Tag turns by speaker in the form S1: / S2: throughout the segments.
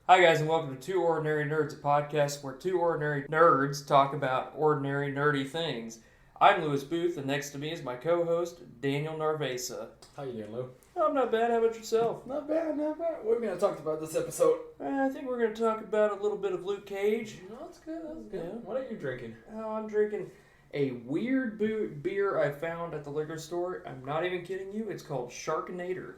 S1: Hi, guys, and welcome to Two Ordinary Nerds, a podcast where two ordinary nerds talk about ordinary nerdy things. I'm Lewis Booth, and next to me is my co-host Daniel Narvesa.
S2: How you doing, Lou?
S1: I'm not bad. How about yourself?
S2: Not bad, not bad. What are we going to talk about this episode?
S1: I think we're going to talk about a little bit of Luke Cage.
S2: No, that's good, that's good.
S1: Yeah.
S2: What are you drinking?
S1: Oh, I'm drinking a weird beer I found at the liquor store. I'm not even kidding you. It's called Sharknator.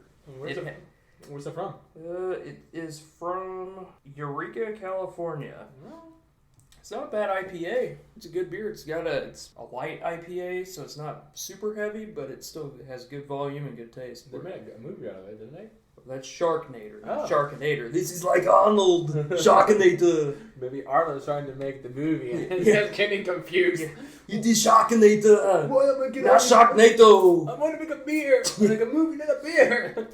S2: Where's it from?
S1: It is from Eureka, California.
S2: No.
S1: It's not a bad IPA. It's a good beer. It's a light IPA, so it's not super heavy, but it still has good volume and good taste.
S2: They made a movie out of it, didn't they?
S1: That's Sharknator.
S2: Oh.
S1: Sharknator. This is like Arnold. Sharknator.
S2: Maybe Arnold's trying to make the movie and
S1: Yeah.
S2: he's getting confused.
S1: You did Sharknator.
S2: Boy, I'm gonna
S1: Not Sharknator.
S2: I want to make a beer. Make a movie, not a beer.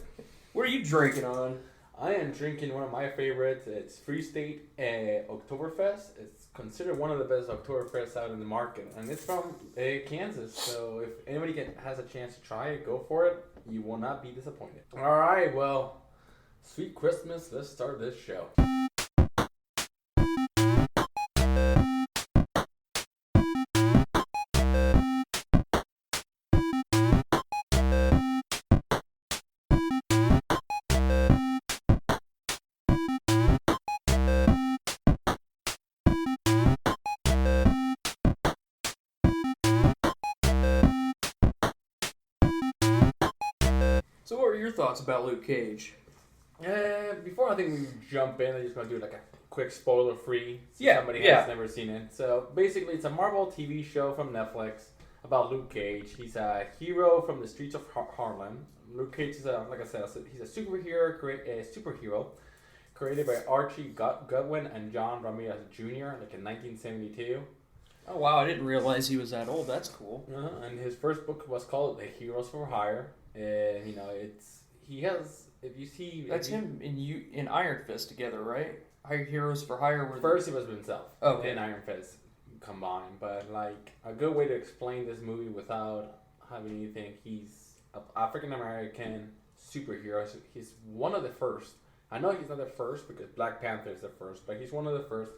S1: What are you drinking on?
S2: I am drinking one of my favorites. It's Free State Oktoberfest. It's considered one of the best Oktoberfests out in the market. And it's from Kansas. So if anybody has a chance to try it, go for it. You will not be disappointed. All right, well, sweet Christmas. Let's start this show.
S1: So what were your thoughts about Luke Cage?
S2: Before I think we jump in, I'm just going to do like a quick spoiler-free. So
S1: Yeah,
S2: somebody
S1: yeah.
S2: has never seen it. So basically, it's a Marvel TV show from Netflix about Luke Cage. He's a hero from the streets of Harlem. Luke Cage is like I said, he's a superhero created by Archie Goodwin and John Ramirez Jr. like in 1972.
S1: Oh wow, I didn't realize he was that old. That's cool.
S2: And his first book was called The Heroes for Hire. And if you see
S1: That's him in Iron Fist together, right? Heroes for Hire were
S2: First, it was himself.
S1: Okay.
S2: And Iron Fist combined. But, like, a good way to explain this movie without having you think he's an African-American superhero. He's one of the first. I know he's not the first because Black Panther is the first, but he's one of the first.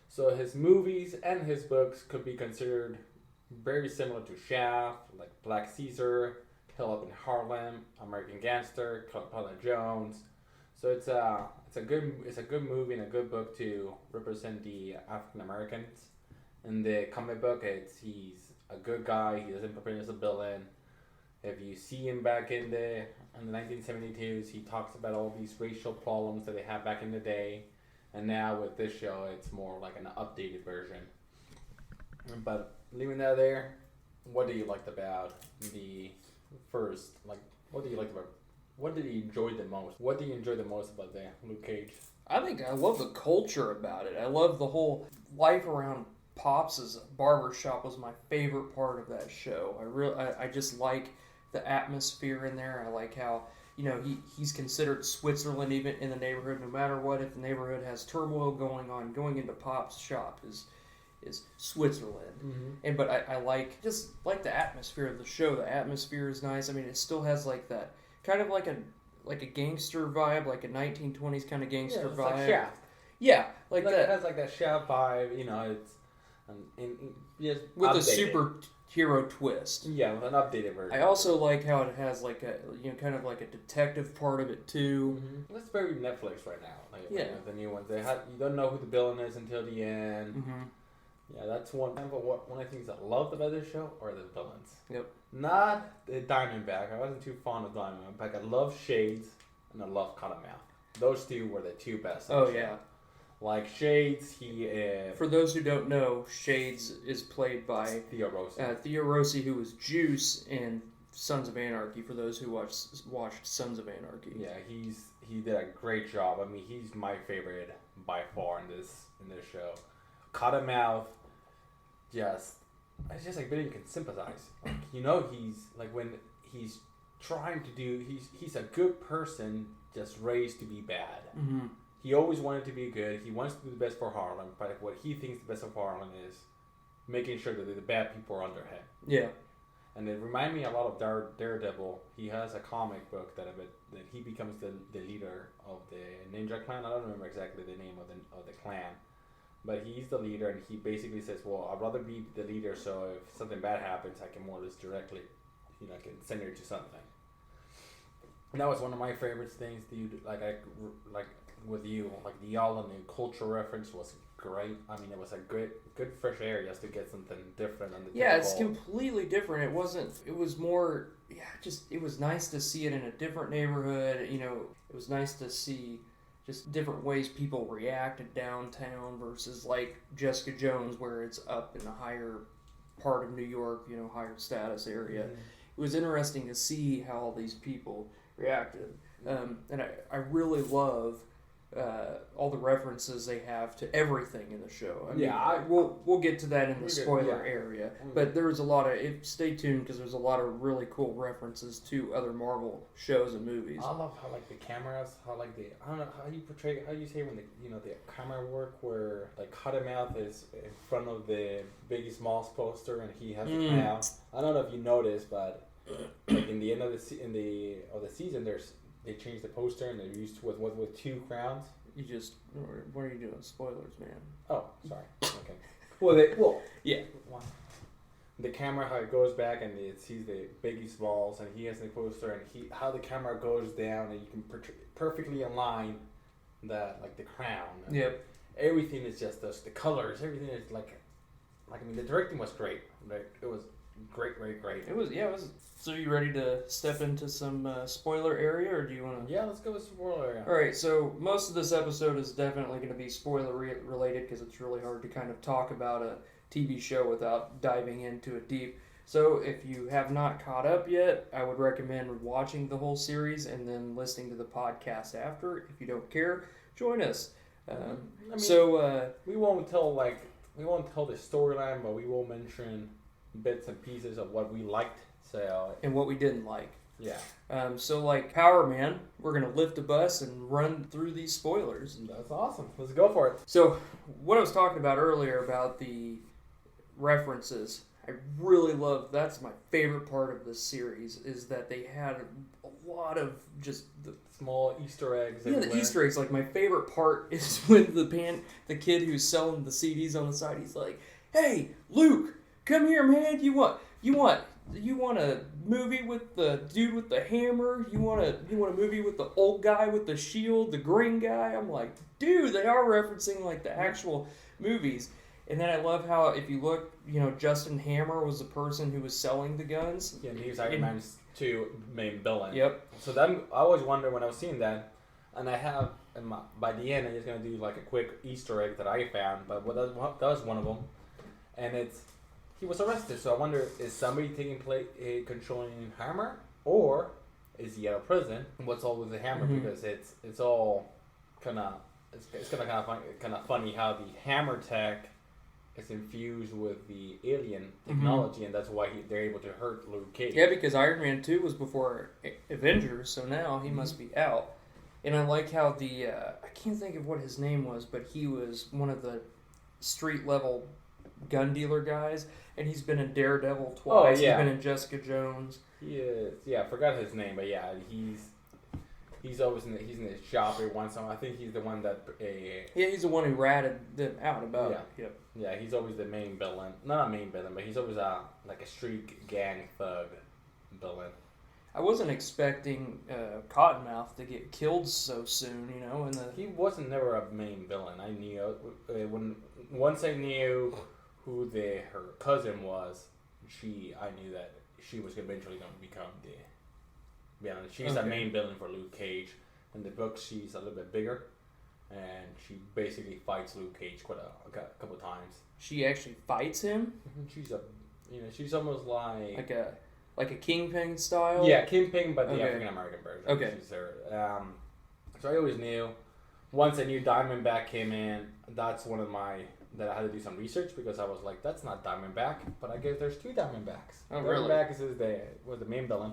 S2: So his movies and his books could be considered very similar to Shaft, like Black Caesar, Hell Up in Harlem, American Gangster, Cleopatra Jones. So it's a good movie and a good book to represent the African Americans. In the comic book, he's a good guy. He doesn't portray as a villain. If you see him back in the 1972s, he talks about all these racial problems that they had back in the day. And now with this show, it's more like an updated version. But leaving that there, what do you like about the first? Like, what do you like about? What did you enjoy the most? What do you enjoy the most about the Luke Cage?
S1: I think I love the culture about it. I love the whole life around Pops' barber shop was my favorite part of that show. I just like the atmosphere in there. I like how he's considered Switzerland even in the neighborhood. No matter what, if the neighborhood has turmoil going on, going into Pop's shop is Switzerland.
S2: Mm-hmm.
S1: But I like the atmosphere of the show. The atmosphere is nice. I mean, it still has like that kind of like a gangster vibe, like a 1920s kind of gangster vibe.
S2: Like Shaft.
S1: Yeah, like that.
S2: It has like that Shaft vibe. It's just
S1: with
S2: updated.
S1: a superhero twist.
S2: Yeah, with an updated version.
S1: I also like how it has like a kind of like a detective part of it too.
S2: Mm-hmm. That's very Netflix right now. Like,
S1: Yeah.
S2: the new ones. You don't know who the villain is until the end.
S1: Mm-hmm.
S2: Yeah, that's one. But one of the things I loved about this show are the villains.
S1: Yep.
S2: Not the Diamondback. I wasn't too fond of Diamondback. I love Shades and I love Cottonmouth. Those two were the two best.
S1: Oh yeah.
S2: Like Shades, he
S1: For those who don't know, Shades is played by
S2: Theo Rossi.
S1: Theo Rossi, who was Juice in Sons of Anarchy. For those who watched Sons of Anarchy.
S2: Yeah, he did a great job. I mean, he's my favorite by far in this show. Cottonmouth, it's just like really you can sympathize. Like, he's like when he's trying to do. He's a good person, just raised to be bad.
S1: Mm-hmm.
S2: He always wanted to be good. He wants to do the best for Harlem, but what he thinks the best for Harlem is making sure that the bad people are under him.
S1: Yeah.
S2: And it reminded me a lot of Daredevil. He has a comic book that he becomes the leader of the Ninja Clan. I don't remember exactly the name of the clan, but he's the leader, and he basically says, "Well, I'd rather be the leader, so if something bad happens, I can more or less directly, I can send her to something." And that was one of my favorite things, dude. Like with you, like the all and the cultural reference was great. I mean, it was a good fresh air just to get something different on the
S1: Yeah, it's completely different. It wasn't. It was more. Yeah, it was nice to see it in a different neighborhood. It was nice to see just different ways people reacted downtown versus like Jessica Jones, where it's up in a higher part of New York, higher status area. Mm-hmm. It was interesting to see how all these people reacted, and I really love all the references they have to everything in the show. We'll get to that in the spoiler area, but there's a lot of stay tuned because there's a lot of really cool references to other Marvel shows and movies.
S2: I love how like the cameras, how like I don't know how you say when the camera work where like Cottonmouth is in front of the Biggie Smalls poster and he has the crown. I don't know if you noticed, but like in the end of the season, they changed the poster and they're used with two crowns.
S1: What are you doing? Spoilers, man.
S2: Oh, sorry. Okay.
S1: Yeah.
S2: The camera, how it goes back and it sees the Biggie Smalls and he has the poster and how the camera goes down and you can perfectly align the crown.
S1: Yep.
S2: Everything is just the colors. Everything is like I mean the directing was great. Like it was great.
S1: It was. So you ready to step into some spoiler area, or do you want to?
S2: Yeah, let's go with spoiler area.
S1: All right. So most of this episode is definitely going to be spoiler related because it's really hard to kind of talk about a TV show without diving into it deep. So if you have not caught up yet, I would recommend watching the whole series and then listening to the podcast after. If you don't care, join us.
S2: We won't tell the storyline, but we will mention bits and pieces of what we liked.
S1: And what we didn't like.
S2: Yeah.
S1: So like Power Man, we're going to lift a bus and run through these spoilers.
S2: That's awesome. Let's go for it.
S1: So what I was talking about earlier about the references, I really love, that's my favorite part of this series, is that they had a lot of just the
S2: small Easter eggs.
S1: Yeah, the Easter eggs. Like my favorite part is when the kid who's selling the CDs on the side, he's like, "Hey, Luke, come here, man. You want a movie with the dude with the hammer? You want a movie with the old guy with the shield, the green guy?" I'm like, dude, they are referencing like the actual movies. And then I love how if you look, Justin Hammer was the person who was selling the guns.
S2: Yeah, and he was Iron Man's main villain.
S1: Yep.
S2: So then I always wonder when I was seeing that, and I have by the end I'm just gonna do like a quick Easter egg that I found, but that was one of them, and he was arrested. So I wonder, is somebody controlling Hammer, or is he out of prison? What's all with the Hammer? Mm-hmm. Because it's all kind of funny how the Hammer tech is infused with the alien technology, and that's why they're able to hurt Luke Cage.
S1: Yeah, because Iron Man 2 was before Avengers, so now he must be out. And I like how I can't think of what his name was, but he was one of the street level gun dealer guys, and he's been in Daredevil twice. Oh, yeah. He's been in Jessica Jones.
S2: He is. Yeah, I forgot his name, but yeah, he's always in the shop every once in a while. I think he's the one that.
S1: He's the one who ratted them out about it.
S2: Yep. Yeah, he's always the main villain. Not a main villain, but he's always a street gang thug villain.
S1: I wasn't expecting Cottonmouth to get killed so soon,
S2: He wasn't never a main villain. I knew once I knew who her cousin was, I knew that she was eventually going to become the villain. She's a main villain for Luke Cage. In the books, she's a little bit bigger, and she basically fights Luke Cage quite a couple of times.
S1: She actually fights him?
S2: She's almost
S1: like a Kingpin style?
S2: Yeah, Kingpin, but the African American version.
S1: Okay.
S2: She's her. So I always knew. Once I knew Diamondback came in, that's one of that I had to do some research because I was like, that's not Diamondback, but I guess there's two Diamondbacks.
S1: Oh, really?
S2: Diamondback was the main villain,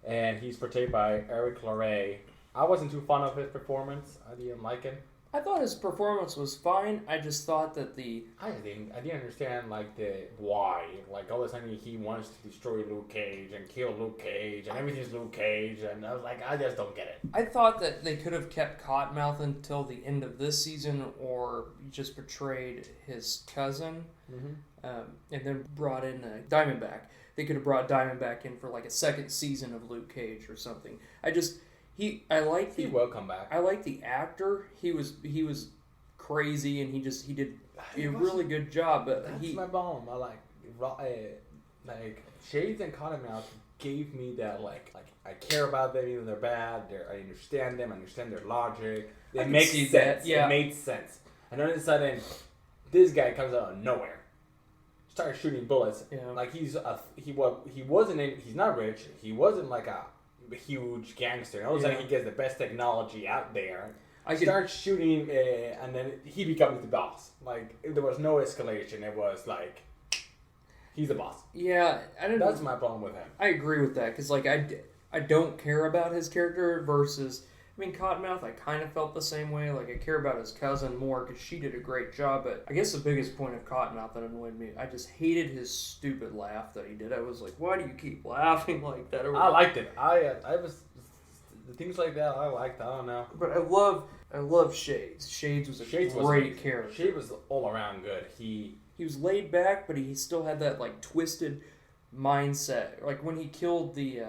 S2: and he's portrayed by Eric Larray. I wasn't too fond of his performance. I didn't like him.
S1: I thought his performance was fine. I just thought that
S2: I didn't understand like the why. Like all of a sudden he wants to destroy Luke Cage and kill Luke Cage and everything's Luke Cage, and I was like, I just don't get it.
S1: I thought that they could have kept Cottonmouth until the end of this season, or just portrayed his cousin, and then brought in Diamondback. They could have brought Diamondback in for like a second season of Luke Cage or something. He
S2: will come back.
S1: I like the actor. He was crazy, and he did a really good job. But
S2: That's my bomb. I like Shades and Cottonmouth gave me that like I care about them even though they're bad. I understand them. I understand their logic. It makes sense.
S1: That, yeah.
S2: It made sense. And all of a sudden, this guy comes out of nowhere, starts shooting bullets.
S1: Yeah.
S2: Like he's not rich. He wasn't like a huge gangster. All of a sudden, he gets the best technology out there. Starts shooting, and then he becomes the boss. Like there was no escalation. It was like he's the boss.
S1: Yeah,
S2: That's my problem with him.
S1: I agree with that because like I don't care about his character versus. I mean, Cottonmouth, I kind of felt the same way. Like, I care about his cousin more because she did a great job. But I guess the biggest point of Cottonmouth that annoyed me, I just hated his stupid laugh that he did. I was like, why do you keep laughing like that?
S2: I liked it. I was the things like that. I liked. I don't know.
S1: But I love Shades. Shades was a great character.
S2: Shades was all around good. He
S1: was laid back, but he still had that like twisted mindset. Like when he killed the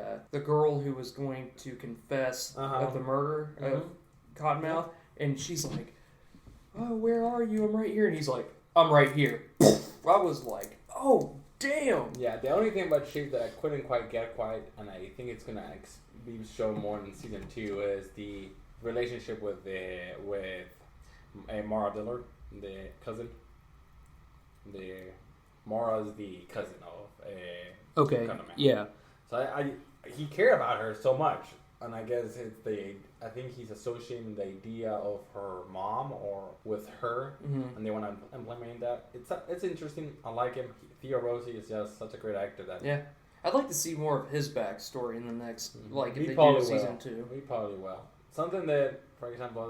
S1: girl who was going to confess of the murder of Cottonmouth, and she's like, "Oh, where are you? I'm right here." And he's like, "I'm right here." I was like, "Oh, damn."
S2: Yeah, the only thing about Shades that I couldn't quite get and I think it's gonna be shown more in season 2 is the relationship with Mara Dillard, the cousin. Mara is the cousin of
S1: Okay. Yeah.
S2: So he cared about her so much, and I guess I think he's associating the idea of her mom or with her, and they want to implement that. It's interesting. I like him. Theo Rossi is just such a great actor.
S1: Yeah. I'd like to see more of his backstory in the next, like if they
S2: do
S1: season 2.
S2: We probably will. Something that, for example,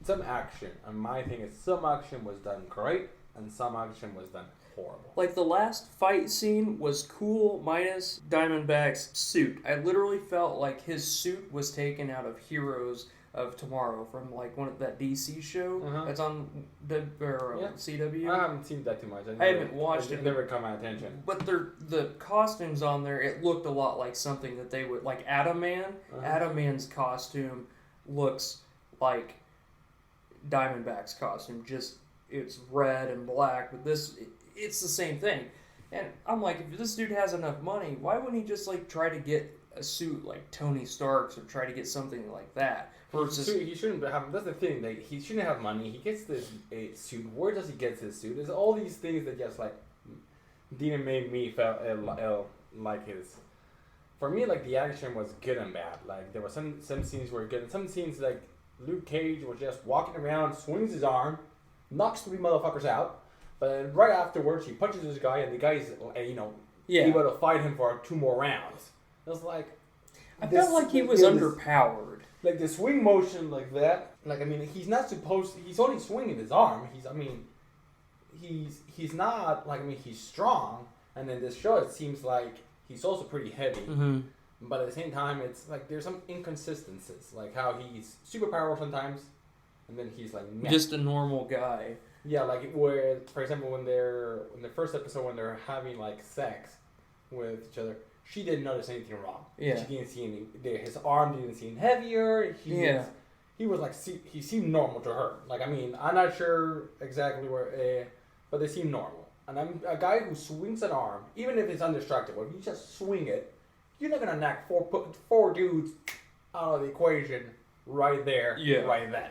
S2: some action, and my thing is some action was done great, and some action was done horrible.
S1: Like the last fight scene was cool minus Diamondback's suit. I literally felt like his suit was taken out of Heroes of Tomorrow from like one of that DC show that's on CW.
S2: I haven't seen that too much.
S1: I haven't watched it.
S2: It never caught my attention.
S1: But the costumes on there, it looked a lot like something that they would like. Atom Man. Atom Man's costume looks like Diamondback's costume. Just it's red and black, but it's the same thing. And I'm like, if this dude has enough money, why wouldn't he just like try to get a suit like Tony Stark's or try to get something like that? Versus
S2: he shouldn't have. That's the thing. Like he shouldn't have money. He gets this suit. Where does he get this suit? There's all these things that just like didn't make me feel like his. For me, like the action was good and bad. Like there were some scenes were good, and some scenes like Luke Cage was just walking around, swings his arm, knocks 3 motherfuckers out. But right afterwards, he punches this guy, and the guy's, able to fight him for 2 more rounds. It was like...
S1: I felt like he was underpowered.
S2: Like, the swing motion like that, like, I mean, he's not supposed... He's only swinging his arm. He's not, like, I mean, he's strong. And in this show, it seems like he's also pretty heavy. But at the same time, it's like, there's some inconsistencies. Like, how he's super powerful sometimes, and then he's, like... Meh.
S1: Just a normal guy.
S2: Yeah, like where, for example, in the first episode when they're having like sex with each other, she didn't notice anything wrong.
S1: Yeah.
S2: She didn't see his arm didn't seem heavier. He was like, he seemed normal to her. Like, I mean, I'm not sure exactly where, but they seem normal. And I'm a guy who swings an arm, even if it's indestructible, if you just swing it, you're not gonna knock 4 dudes out of the equation right there, right then.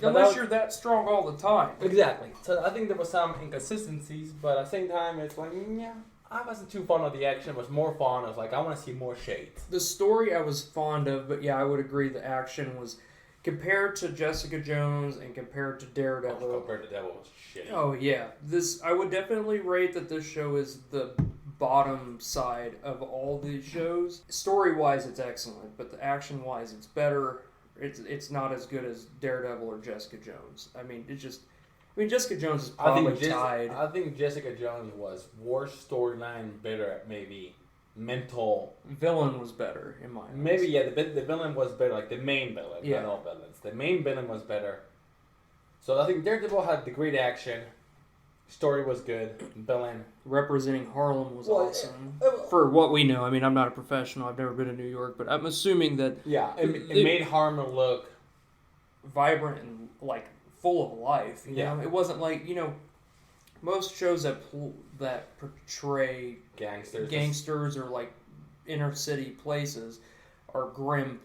S1: Unless you're that strong all the time.
S2: Exactly. So I think there was some inconsistencies, but at the same time, it's like, I wasn't too fond of the action. I was more fond of, like, I want to see more Shades.
S1: The story I was fond of, but yeah, I would agree the action was, compared to Jessica Jones and compared to Daredevil.
S2: Compared to Daredevil was shitty.
S1: Oh, yeah. I would definitely rate that this show is the bottom side of all these shows. Story-wise, it's excellent, but the action-wise, it's better. It's not as good as Daredevil or Jessica Jones. Jessica Jones is probably tied.
S2: I think Jessica Jones was worse storyline, better at maybe mental.
S1: Villain was better in my eyes.
S2: Maybe yeah, the villain was better, like the main villain,
S1: Yeah.
S2: not all villains. The main villain was better. So I think Daredevil had the great action, story was good, villain.
S1: Representing Harlem was
S2: Well,
S1: awesome. For what we know, I'm not a professional. I've never been to New York, but I'm assuming that
S2: Yeah, it made Harlem look
S1: vibrant and like full of life. You
S2: Yeah.
S1: know, it wasn't like most shows that portray gangsters or like inner city places are grim,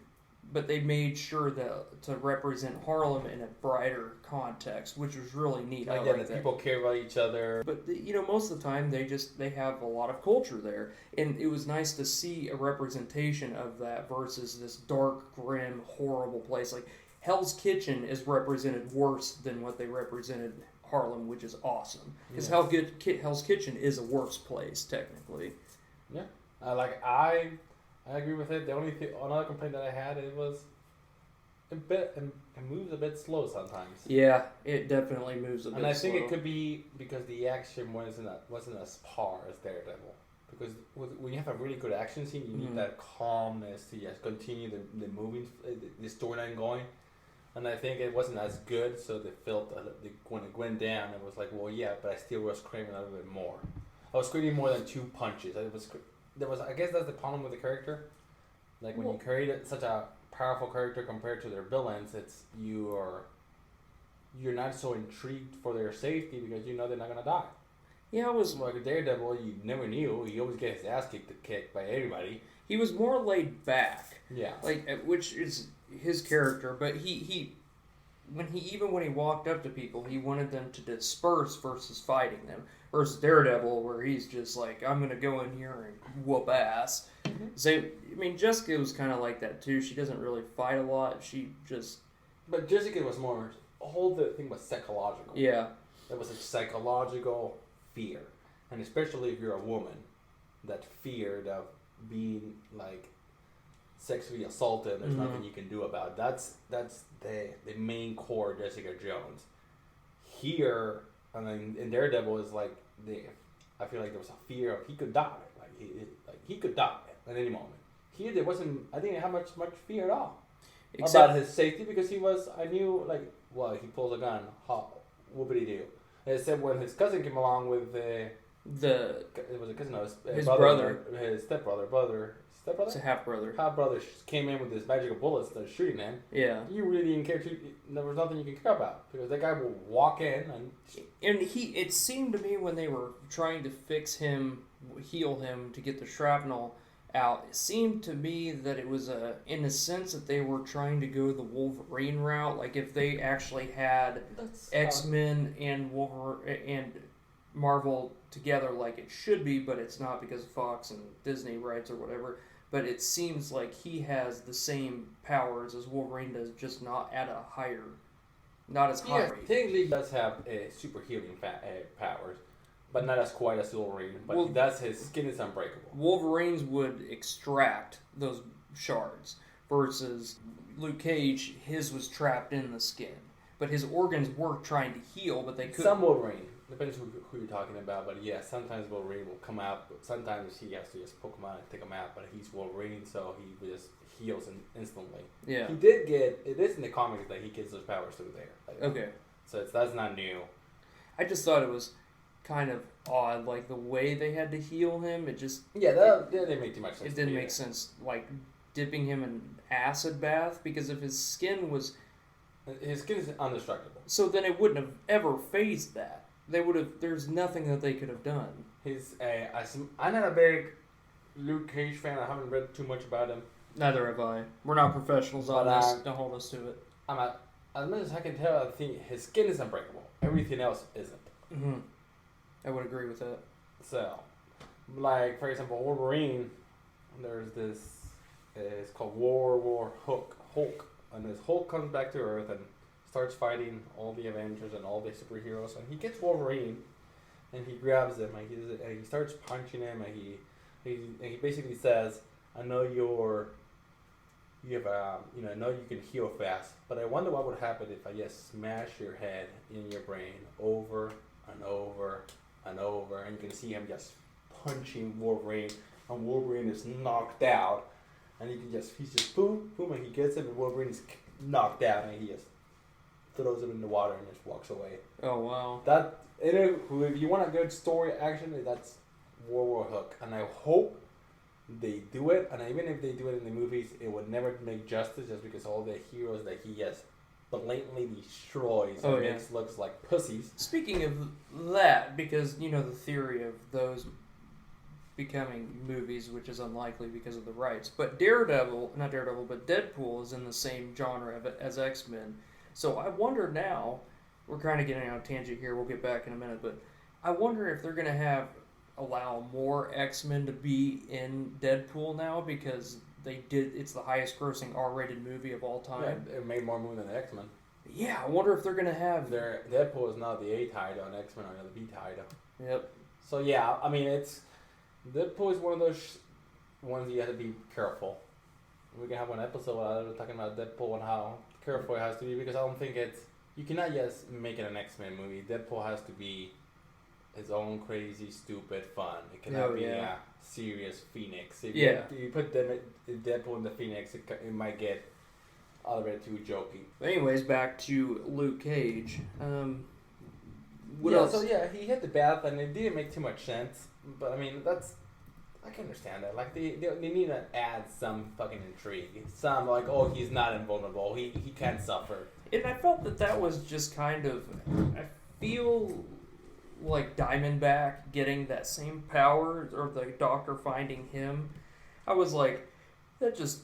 S1: but they made sure to represent Harlem in a brighter context, which was really neat. I like that.
S2: People care about each other.
S1: But most of the time they have a lot of culture there, and it was nice to see a representation of that versus this dark, grim, horrible place. Like Hell's Kitchen is represented worse than what they represented Harlem, which is awesome because Hell's Kitchen is a worse place technically.
S2: Yeah, I agree with it. The another complaint that I had, it was it moves a bit slow sometimes.
S1: Yeah, it definitely moves a bit.
S2: And I think
S1: slow.
S2: it could be because the action wasn't as par as Daredevil. Because when you have a really good action scene, you need that calmness to just continue the moving, the storyline going. And I think it wasn't as good, so they felt when it went down, it was like, well, yeah, but I still was craving a little bit more. I was craving more than 2 punches. I guess that's the problem with the character. Like when you create such a powerful character compared to their villains, you're not so intrigued for their safety because you know they're not gonna die.
S1: Yeah, it was
S2: like Daredevil. You never knew. He always gets his ass kicked by everybody.
S1: He was more laid back.
S2: Yeah,
S1: which is his character, but he when he walked up to people, he wanted them to disperse versus fighting them. Versus Daredevil, where he's just like, I'm gonna go in here and whoop ass. Mm-hmm. So Jessica was kind of like that too. She doesn't really fight a lot.
S2: But Jessica was more. The whole thing was psychological.
S1: Yeah,
S2: it was a psychological fear, and especially if you're a woman, that fear of being like sexually assaulted, there's nothing you can do about it. That's the main core of Jessica Jones. Here, in Daredevil is like I feel like there was a fear of he could die, he could die at any moment. Here there wasn't. I didn't have much fear at all about his safety because he pulls a gun. What would he do? Except when his cousin came along with it was a cousin of his brother, his stepbrother.
S1: It's a half brother.
S2: Half brother came in with his magical bullets that shooting him.
S1: Yeah.
S2: You really didn't care. There was nothing you could care about because that guy will walk in and
S1: it seemed to me when they were trying to heal him to get the shrapnel out, it seemed to me that it was in a sense that they were trying to go the Wolverine route. Like if they actually had X-Men and Wolverine and Marvel together like it should be, but it's not because of Fox and Disney rights or whatever. But it seems like he has the same powers as Wolverine does, just not as high.
S2: Yeah, technically he does have super healing powers, but not as quite as Wolverine. But his skin is unbreakable.
S1: Wolverine's would extract those shards, versus Luke Cage, his was trapped in the skin. But his organs were trying to heal, but they couldn't.
S2: Some Wolverine. Depends who you're talking about, but yeah, sometimes Wolverine will come out, but sometimes he has to just poke him out and take him out, but he's Wolverine, so he just heals instantly.
S1: Yeah.
S2: He did it is in the comics that he gets those powers through there.
S1: Okay.
S2: So that's not new.
S1: I just thought it was kind of odd, like the way they had to heal him, it just...
S2: Yeah, that didn't make too much sense.
S1: It didn't make sense, like dipping him in acid bath, because if his skin was...
S2: His skin is indestructible.
S1: So then it wouldn't have ever phased that. There's nothing that they could have done.
S2: I'm not a big Luke Cage fan. I haven't read too much about him.
S1: Neither have I. We're not professionals on this. Don't hold us to it.
S2: As much as I can tell, I think his skin is unbreakable. Everything else isn't.
S1: Mm-hmm. I would agree with that.
S2: So, like, for example, Wolverine, there's this, it's called War Hulk. And this Hulk comes back to Earth and starts fighting all the Avengers and all the superheroes, and he gets Wolverine, and he grabs him, and he starts punching him, and he basically says, "I know you have I know you can heal fast, but I wonder what would happen if I just smash your head in your brain over and over and over, and you can see him just punching Wolverine, and Wolverine is knocked out, and he's just boom, boom, and he gets him, and Wolverine is knocked out, and he just throws him in the water and just walks away.
S1: Oh wow.
S2: If you want a good story action, that's World War Hook, and I hope they do it. And even if they do it in the movies, it would never make justice, just because all the heroes that he just blatantly destroys and makes looks like pussies.
S1: Speaking of that, because the theory of those becoming movies, which is unlikely because of the rights, but Deadpool is in the same genre as X-Men. So I wonder now, we're kind of getting on a tangent here, we'll get back in a minute, but I wonder if they're going to allow more X-Men to be in Deadpool now, because it's the highest grossing R-rated movie of all time.
S2: Yeah, it made more money than X-Men.
S1: Yeah, I wonder if they're going to have...
S2: Deadpool is now the A title and X-Men are the B title.
S1: Yep.
S2: So yeah, I mean, Deadpool is one of those ones you have to be careful. We can have one episode talking about Deadpool and how careful it has to be, because I don't think you cannot just make it an X-Men movie. Deadpool has to be his own crazy, stupid fun. It cannot be a serious Phoenix. If you put Deadpool in the Phoenix, it might get a little bit too jokey.
S1: Anyways, back to Luke Cage. What else?
S2: So he hit the bath, and it didn't make too much sense. But I mean, I can understand that. Like they need to add some fucking intrigue. Some like, oh, he's not invulnerable. He can't suffer.
S1: And I felt that was just kind of. I feel like Diamondback getting that same power, or the Doctor finding him. I was like, it's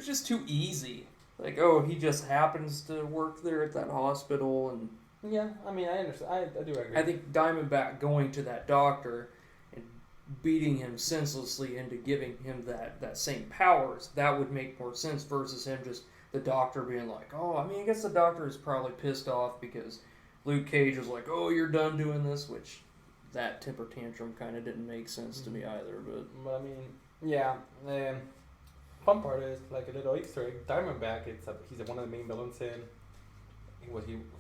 S1: just too easy. Like, oh, he just happens to work there at that hospital, and
S2: yeah, I mean, I understand. I do agree.
S1: I think Diamondback going to that doctor and beating him senselessly into giving him that same powers, that would make more sense versus him just the doctor being like, oh, I mean, I guess the doctor is probably pissed off because Luke Cage was like, oh, you're done doing this, which that temper tantrum kind of didn't make sense to me either.
S2: But I mean, yeah. Fun part is like a little Easter egg. Diamondback, he's one of the main villains in. He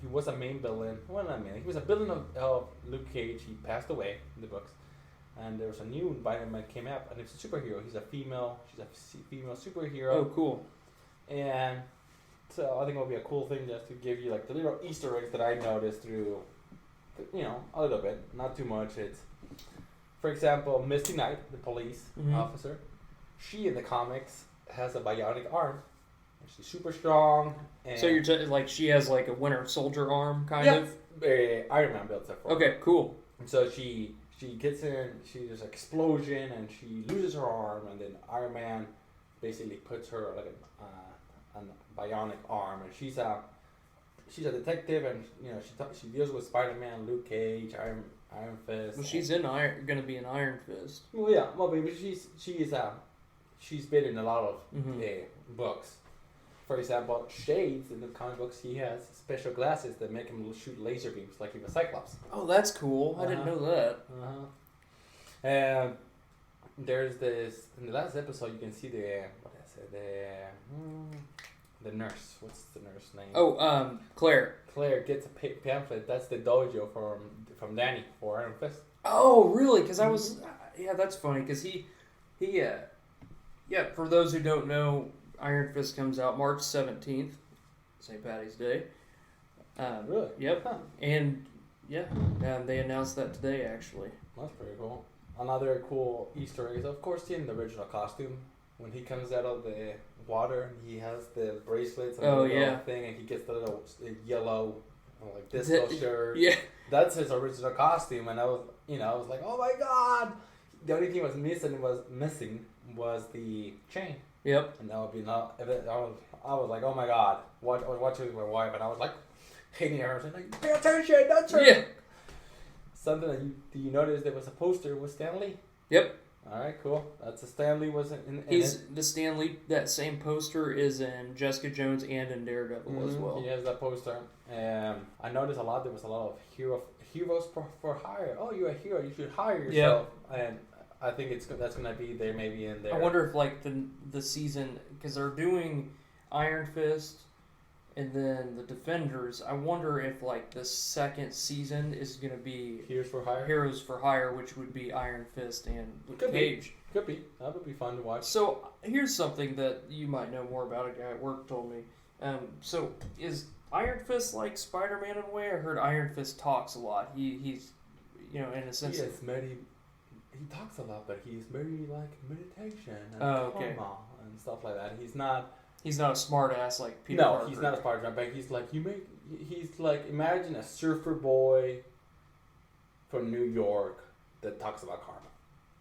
S2: was a main villain. Well, not main. He was a villain of Luke Cage. He passed away in the books, and there was a new Diamondback came up, and it's a superhero. She's a female superhero.
S1: Oh, cool.
S2: And so I think it'll be a cool thing just to give you like the little Easter eggs that I noticed through, a little bit, not too much. It's, for example, Misty Knight, the police officer. She in the comics has a bionic arm. And she's super strong. And
S1: so you're like she has like a Winter Soldier arm, kind of.
S2: Iron Man built it for her.
S1: Okay, cool.
S2: And so she gets in. There's an explosion, and she loses her arm, and then Iron Man basically puts her like a bionic arm, and she's a detective, and she deals with Spider-Man, Luke Cage, Iron Fist.
S1: Well, she's gonna be in Iron Fist.
S2: Well, yeah, but she's been in a lot of books. For example, Shades in the comic books, he has special glasses that make him shoot laser beams like he was Cyclops.
S1: Oh, that's cool. I didn't know that.
S2: And there's this in the last episode. You can see the nurse. What's the nurse name?
S1: Oh, Claire.
S2: Claire gets a pamphlet. That's the dojo from Danny for Iron Fist.
S1: Oh, really? Because I was, that's funny. Because he, for those who don't know, Iron Fist comes out March 17th, St. Patty's Day.
S2: Really?
S1: Yep.
S2: Huh.
S1: And they announced that today, actually.
S2: That's pretty cool. Another cool Easter egg is, of course, in the original costume. When he comes out of the water, he has the bracelets and the little thing, and he gets the little yellow, like disco shirt.
S1: Yeah.
S2: That's his original costume, and I was like, oh my god! The only thing missing was the chain.
S1: Yep.
S2: And that would be I was like, oh my god! I was watching with my wife, and I was like, hating her, saying like, pay attention, that's her.
S1: Yeah.
S2: Something that do you notice there was a poster with Stan Lee?
S1: Yep.
S2: All right, cool. That's a Stan Lee was in
S1: the Stan Lee. That same poster is in Jessica Jones and in Daredevil as well.
S2: He has that poster. I noticed a lot. There was a lot of heroes for hire. Oh, you're a hero. You should hire yourself. Yep. And I think that's gonna be there, maybe in there.
S1: I wonder if like the season, because they're doing. Iron Fist, and then the Defenders. I wonder if like the second season is going to be
S2: Heroes for Hire,
S1: which would be Iron Fist and Luke
S2: Could be.
S1: Cage.
S2: Could be. That would be fun to watch.
S1: So here's something that you might know more about. A guy at work told me. So is Iron Fist like Spider-Man in a way? I heard Iron Fist talks a lot. He's in a sense.
S2: He talks a lot, but he's very like meditation and
S1: okay.
S2: karma and stuff like that. He's not
S1: a smart ass like Peter Parker.
S2: He's not a Spider-Man, but he's like imagine a surfer boy from New York that talks about karma.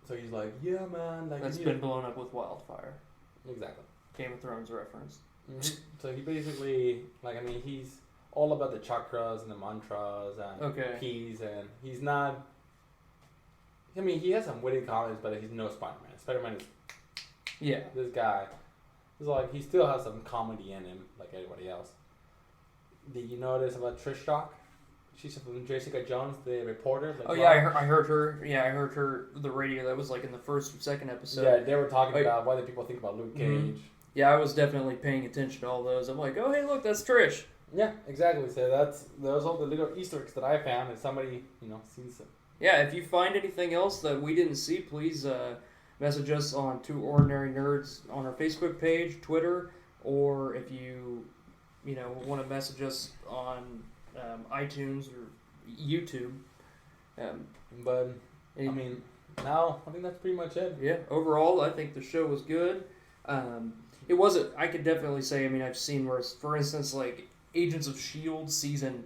S2: So he's like, yeah, man, like
S1: that's been blown up with wildfire.
S2: Exactly.
S1: Game of Thrones reference.
S2: Mm-hmm. So he basically he's all about the chakras and the mantras and keys, and he's not. I mean, he has some witty comments, but he's no Spider-Man. Spider-Man is this guy. It's like he still has some comedy in him, like everybody else. Did you notice about Trish Stock? She's from Jessica Jones, the reporter. Like,
S1: I heard her. Yeah, I heard her. The radio that was like in the first or second episode.
S2: Yeah, they were talking about why do people think about Luke Cage.
S1: Mm-hmm. Yeah, I was definitely paying attention to all those. I'm like, oh hey, look, that's Trish.
S2: Yeah, exactly. So those all the little Easter eggs that I found, and somebody sees them.
S1: Yeah, if you find anything else that we didn't see, please message us on Two Ordinary Nerds on our Facebook page, Twitter, or if you want to message us on iTunes or YouTube.
S2: But I mean, now I think that's pretty much it.
S1: Yeah, overall, I think the show was good. It wasn't. I could definitely say. I mean, I've seen where, for instance, like Agents of S.H.I.E.L.D. season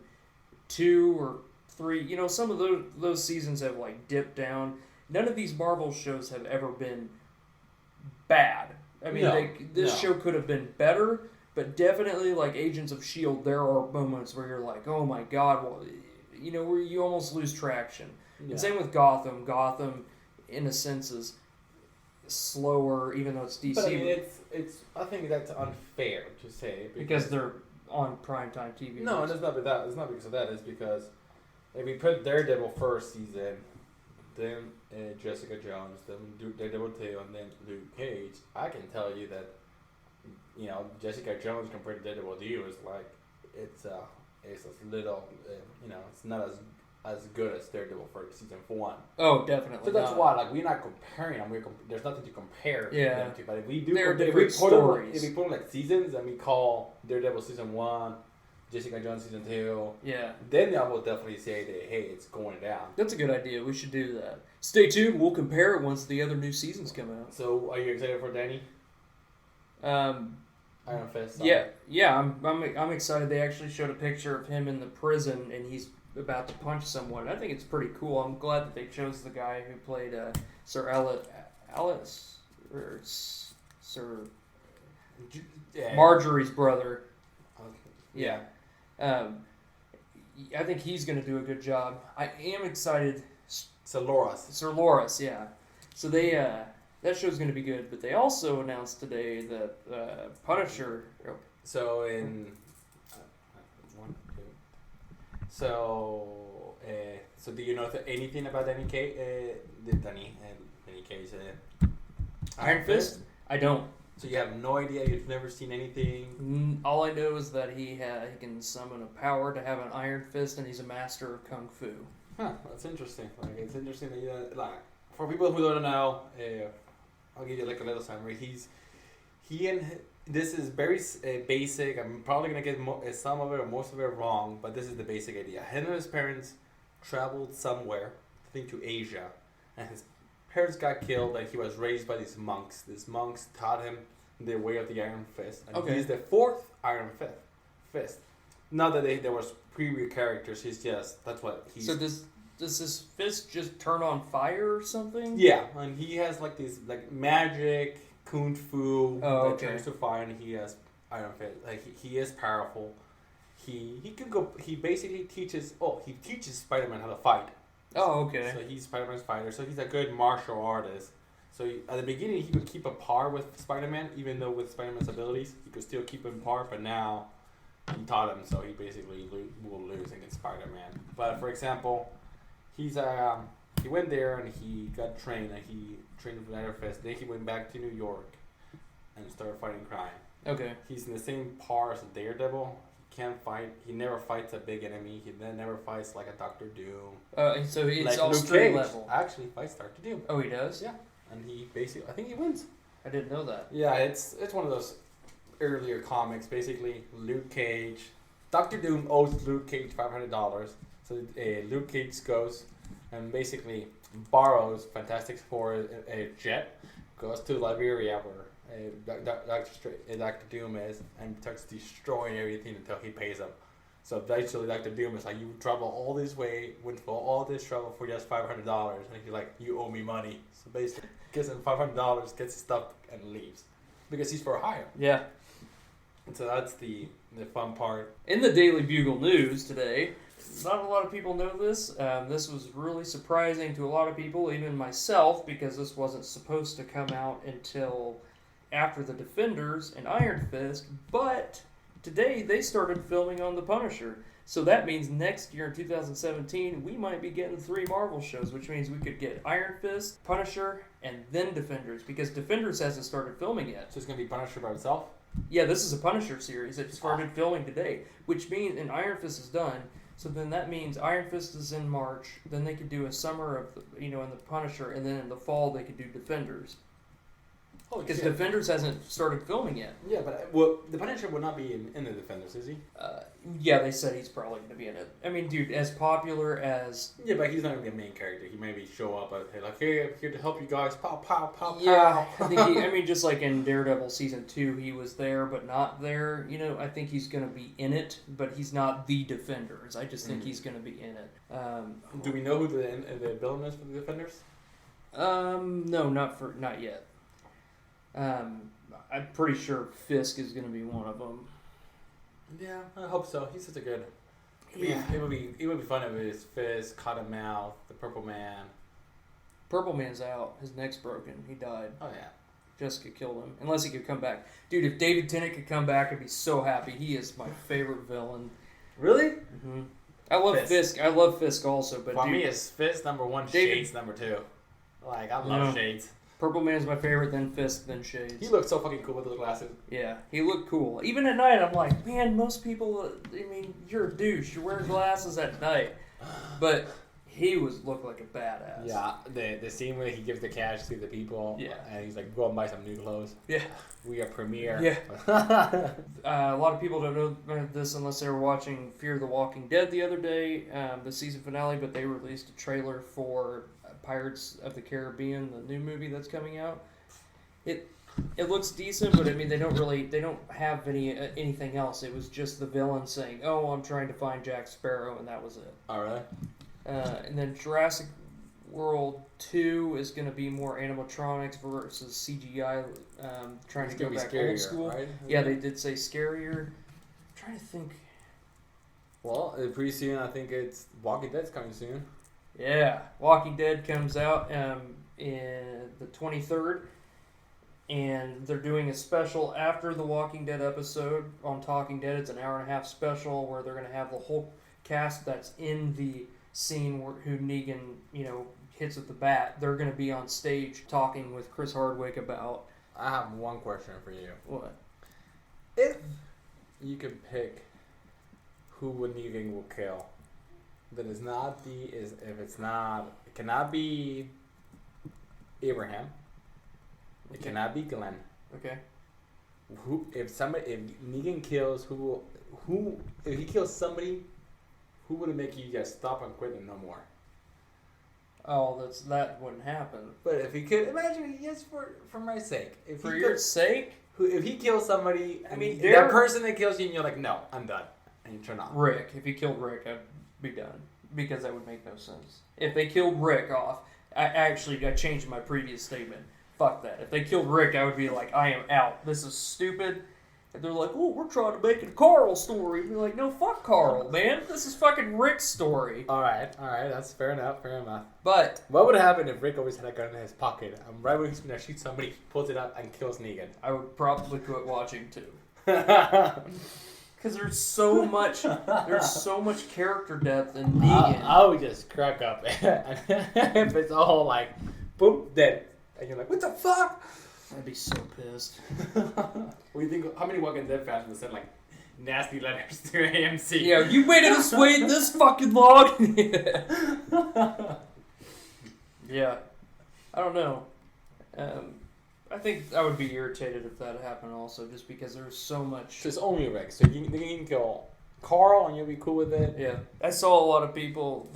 S1: 2 or 3. Some of those seasons have like dipped down. None of these Marvel shows have ever been bad. I mean, this show could have been better, but definitely like Agents of S.H.I.E.L.D., there are moments where you're like, oh my god, where you almost lose traction. Yeah. And same with Gotham. Gotham, in a sense, is slower, even though it's DC.
S2: But I mean, I think that's unfair to say
S1: because they're on primetime TV.
S2: No, and it's not that. It's not because of that. It's because if we put Daredevil first season, then Jessica Jones, then Daredevil 2, and then Luke Cage, I can tell you that Jessica Jones compared to Daredevil 2 is like it's a little it's not as good as Daredevil for season 1.
S1: Oh, definitely.
S2: So that's why we're not comparing them. There's nothing to compare them to. But if we do,
S1: if we
S2: put them like seasons and we call Daredevil season 1, Jessica Jones season 2, then I will definitely say that hey, it's going down.
S1: That's a good idea. We should do that. Stay tuned. We'll compare it once the other new seasons come out.
S2: So, are you excited for Danny? Iron Fist.
S1: Yeah. I'm excited. They actually showed a picture of him in the prison, and he's about to punch someone. I think it's pretty cool. I'm glad that they chose the guy who played Sir Alice or Sir Marjorie's brother. Yeah. I think he's going to do a good job. I am excited.
S2: Sir
S1: Loras, yeah. So they that show's going to be good. But they also announced today that Punisher.
S2: So in So do you know anything about Danny Cage?
S1: Iron Fist? I don't.
S2: So you have no idea. You've never seen anything.
S1: All I know is that he can summon a power to have an Iron Fist, and he's a master of kung fu.
S2: Huh, that's interesting. It's interesting that for people who don't know, I'll give you like a little summary. This is very basic. I'm probably gonna get some of it or most of it wrong, but this is the basic idea. Him and his parents traveled somewhere, I think to Asia, and his parents got killed. And he was raised by these monks. These monks taught him the way of the Iron Fist, and he's the 4th Iron Fist. Not that there was previous characters. He's just that's what he's.
S1: So does his fist just turn on fire or something?
S2: Yeah, and he has like these like magic kung fu that turns to fire, and he has Iron Fist. Like he is powerful. He can go. He basically teaches. He teaches Spider-Man how to fight.
S1: Oh, okay.
S2: So he's Spider-Man's fighter. So he's a good martial artist. So at the beginning, he could keep a par with Spider-Man, even though with Spider-Man's abilities, he could still keep him par. But now he taught him, so he basically will lose against Spider-Man. But for example, he went there and he got trained, and he trained with Iron Fist. Then he went back to New York and started fighting crime.
S1: Okay.
S2: He's in the same par as a Daredevil. He can't fight. He never fights a big enemy. He then never fights like a Doctor Doom.
S1: So it's
S2: Like
S1: all
S2: Luke
S1: street
S2: Cage
S1: level.
S2: actually fights Doctor Doom.
S1: Oh, he does?
S2: Yeah. And he basically, I think he wins.
S1: I didn't know that.
S2: Yeah, it's one of those earlier comics. Basically, Luke Cage, Doctor Doom owes Luke Cage $500. So Luke Cage goes and basically borrows Fantastic Four a jet, goes to Liberia where Doctor Doom is, and starts destroying everything until he pays him. So eventually, Doctor Doom is like, "You travel all this way, went for all this trouble for just $500," and he's like, "You owe me money." So basically, gives him $500, gets his stuff, and leaves because he's for hire.
S1: Yeah.
S2: And so that's the fun part.
S1: In the Daily Bugle news today, not a lot of people know this. This was really surprising to a lot of people, even myself, because this wasn't supposed to come out until after The Defenders and Iron Fist, but today they started filming on The Punisher. So that means next year in 2017, we might be getting 3 Marvel shows, which means we could get Iron Fist, Punisher, and then Defenders, because Defenders hasn't started filming yet.
S2: So it's going to be Punisher by himself?
S1: Yeah, this is a Punisher series that started filming today, which means, and Iron Fist is done, so then that means Iron Fist is in March, then they could do a summer of, in the Punisher, and then in the fall they could do Defenders.
S2: Oh,
S1: Because Defenders hasn't started filming yet.
S2: Yeah, but the Punisher would not be in the Defenders, is he?
S1: Yeah, they said he's probably going to be in it. I mean, dude, as popular as...
S2: Yeah, but he's not going to be a main character. He maybe show up and like, "Hey, I'm here to help you guys. Pow, pow, pow, pow."
S1: Yeah, I think just like in Daredevil Season 2, he was there but not there. I think he's going to be in it, but he's not the Defenders. I just think he's going to be in it.
S2: Do we know who the villain is for the Defenders?
S1: No, not yet. I'm pretty sure Fisk is going to be one of them.
S2: Yeah, I hope so. He's such a good...
S1: Yeah.
S2: It would be fun if it was Fisk, Cottonmouth, the Purple Man.
S1: Purple Man's out. His neck's broken. He died.
S2: Oh, yeah.
S1: Jessica killed him. Unless he could come back. Dude, if David Tennant could come back, I'd be so happy. He is my favorite villain.
S2: Really?
S1: Mm-hmm. I love Fisk. I love Fisk also. But
S2: for me, it's Fisk number 1, Shades number 2. Like, I love Shades.
S1: Purple Man's my favorite, then Fisk, then Shades.
S2: He looked so fucking cool with those glasses.
S1: Yeah, he looked cool. Even at night, I'm like, man, most people, you're a douche. You're wearing glasses at night. But he looked like a badass.
S2: Yeah, the scene where he gives the cash to the people.
S1: Yeah.
S2: And he's like, go and buy some new clothes.
S1: Yeah.
S2: We are premiere.
S1: Yeah. A lot of people don't know this unless they were watching Fear the Walking Dead the other day, the season finale, but they released a trailer for Pirates of the Caribbean, the new movie that's coming out. It looks decent, but they don't have anything else. It was just the villain saying, "Oh, I'm trying to find Jack Sparrow," and that was it.
S2: All right.
S1: And then Jurassic World 2 is going to be more animatronics versus CGI, trying to go back
S2: scarier,
S1: old school.
S2: Right?
S1: Yeah, they did say scarier. I'm trying to think.
S2: Well, pretty soon, I think it's Walking Dead's coming soon.
S1: Yeah, Walking Dead comes out in the 23rd, and they're doing a special after the Walking Dead episode on Talking Dead. It's an hour-and-a-half special where they're going to have the whole cast that's in the scene who Negan, hits with the bat. They're going to be on stage talking with Chris Hardwick about...
S2: I have one question for you.
S1: What?
S2: If you could pick who Negan will kill, then it cannot be Abraham. It cannot be Glenn.
S1: Okay.
S2: If Negan kills if he kills somebody, who would it make you guys stop and quit and no more?
S1: Oh, that wouldn't happen.
S2: But if he could, imagine, just for my sake,
S1: for your sake,
S2: if he kills somebody,
S1: that
S2: person that kills you, and you're like, no, I'm done, and you turn off.
S1: Rick, if he killed Rick, I'd be done because that would make no sense. If they killed Rick off, I changed my previous statement. Fuck that. If they killed Rick, I would be like, I am out. This is stupid. And they're like, oh, we're trying to make a Carl story. And be like, no, fuck Carl, man. This is fucking Rick's story.
S2: All right. That's fair enough.
S1: But
S2: what would happen if Rick always had a gun in his pocket? And right when he's going to shoot somebody, he pulls it out and kills Negan.
S1: I would probably quit watching, too. Because there's so much character depth in Negan.
S2: I would just crack up. If it's all like, boom, dead. And you're like, what the fuck?
S1: I'd be so pissed.
S2: What do you think? How many Walking Dead fans would send like nasty letters to AMC?
S1: Yeah, you waited us wait this fucking long. Yeah, I don't know. I think I would be irritated if that happened also, just because there's so much.
S2: So it's only Rick. So you can kill Carl and you'll be cool with it.
S1: Yeah, I saw a lot of people.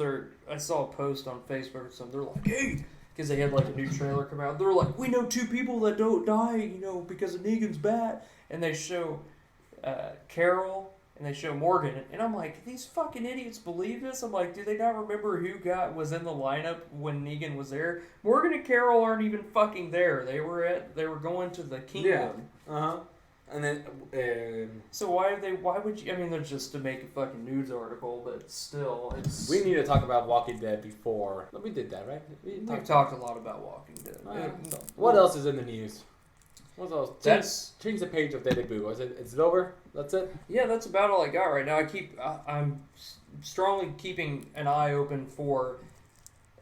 S1: I saw a post on Facebook or something. They're like, "Hey," because they had like a new trailer come out. They're like, "We know 2 people that don't die, because of Negan's bat," and they show Carol and they show Morgan, and I'm like, these fucking idiots believe this? I'm like, do they not remember who was in the lineup when Negan was there? Morgan and Carol aren't even fucking there. They were going to the kingdom.
S2: Yeah. And then
S1: So why would you? I mean, they're just to make a fucking news article, but still, it's.
S2: we need to talk about Walking Dead before. We did that, right?
S1: We've talked a lot about Walking Dead.
S2: What else is in the news? What else?
S1: That's
S2: Change the page of Daily Boo. Is it over? That's it?
S1: Yeah, that's about all I got right now. I'm strongly keeping an eye open for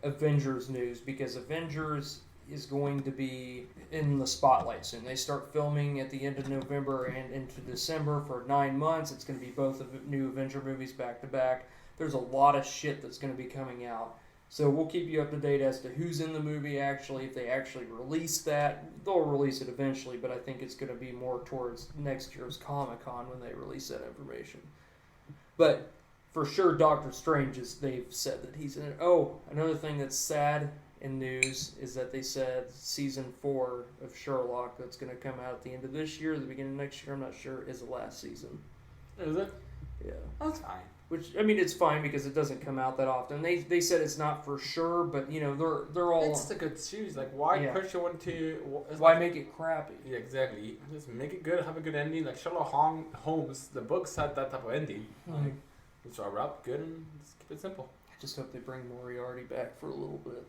S1: Avengers news, because Avengers is going to be in the spotlight soon. They start filming at the end of November and into December for 9 months. It's going to be both new Avenger movies back to back. There's a lot of shit that's going to be coming out. So we'll keep you up to date as to who's in the movie actually. If they actually release that, they'll release it eventually, but I think it's going to be more towards next year's Comic-Con when they release that information. But for sure, Doctor Strange, they've said that he's in it. Oh, another thing that's sad in news is that they said season 4 of Sherlock, that's going to come out at the end of this year, the beginning of next year, I'm not sure, is the last season.
S2: Is it?
S1: Yeah.
S2: That's fine.
S1: Which, I mean, it's fine because it doesn't come out that often. They said it's not for sure, but, they're all...
S2: It's a good series. Like, why push it into...
S1: Why make it crappy?
S2: Yeah, exactly. Just make it good, have a good ending. Like Sherlock Holmes, the books had that type of ending. Like, it's all wrapped good and just keep it simple.
S1: I just hope they bring Moriarty back for a little bit.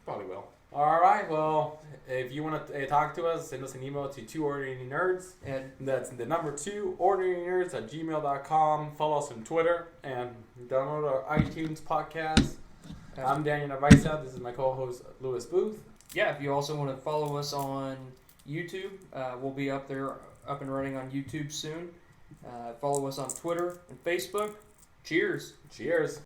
S2: Probably will. Alright, well, if you want to talk to us, send us an email to 2ordinarynerds.
S1: And
S2: That's the number 2ordinarynerds@gmail.com. Follow us on Twitter and download our iTunes podcast. I'm Daniel Navaisa. This is my co-host, Louis Booth.
S1: yeah, if you also want to follow us on YouTube, we'll be up and running on YouTube soon. Follow us on Twitter and Facebook. Cheers.
S2: Cheers.